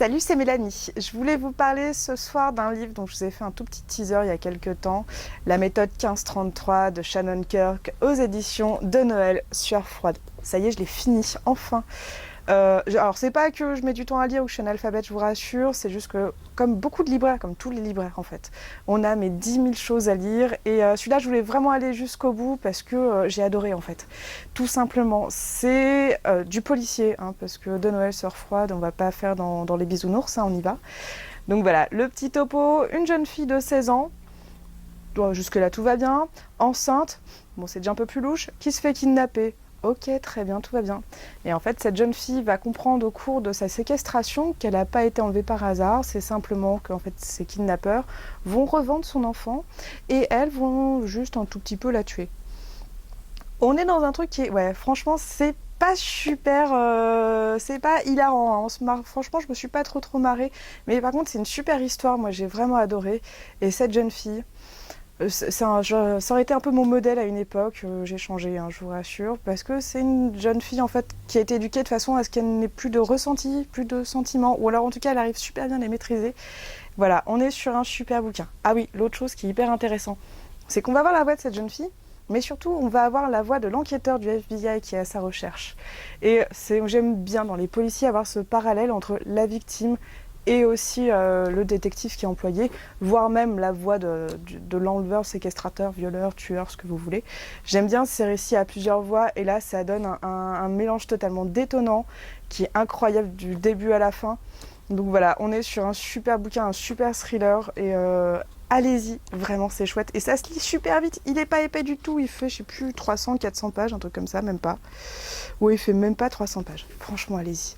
Salut, c'est Mélanie. Je voulais vous parler ce soir d'un livre dont je vous ai fait un tout petit teaser il y a quelques temps, La méthode 1533 de Shannon Kirk aux éditions de Noël Sueur froide. Ça y est, je l'ai fini, enfin. Alors, c'est pas que je mets du temps à lire ou que je suis analphabète, je vous rassure, c'est juste que, comme beaucoup de libraires, comme tous les libraires en fait, on a mes 10 000 choses à lire. Et celui-là, je voulais vraiment aller jusqu'au bout parce que j'ai adoré en fait. Tout simplement, c'est du policier, hein, parce que de Noël Sueur froide, on va pas faire dans les bisounours, hein, on y va. Donc voilà, le petit topo, une jeune fille de 16 ans, jusque-là tout va bien, enceinte, bon c'est déjà un peu plus louche, qui se fait kidnapper. Ok, très bien, tout va bien. Et en fait, cette jeune fille va comprendre au cours de sa séquestration qu'elle n'a pas été enlevée par hasard, c'est simplement qu'en fait, ces kidnappeurs vont revendre son enfant et elles vont juste un tout petit peu la tuer. On est dans un truc qui est... Ouais, franchement, c'est pas super... c'est pas hilarant, hein. Franchement, je me suis pas trop marrée. Mais par contre, c'est une super histoire, moi j'ai vraiment adoré. Et cette jeune fille... ça aurait été un peu mon modèle à une époque, j'ai changé, hein, je vous rassure, parce que c'est une jeune fille en fait qui a été éduquée de façon à ce qu'elle n'ait plus de ressenti, plus de sentiments, ou alors en tout cas elle arrive super bien à les maîtriser. Voilà, on est sur un super bouquin. Ah oui, l'autre chose qui est hyper intéressant, c'est qu'on va avoir la voix de cette jeune fille, mais surtout on va avoir la voix de l'enquêteur du FBI qui est à sa recherche. Et j'aime bien dans les policiers avoir ce parallèle entre la victime et aussi le détective qui est employé, voire même la voix de l'enleveur, séquestrateur, violeur, tueur, ce que vous voulez. J'aime bien ces récits à plusieurs voix, et là ça donne un mélange totalement détonnant, qui est incroyable du début à la fin. Donc voilà, on est sur un super bouquin, un super thriller, et allez-y, vraiment c'est chouette. Et ça se lit super vite, il est pas épais du tout, il fait je sais plus 300, 400 pages, un truc comme ça, même pas. Ouais, il fait même pas 300 pages, franchement allez-y.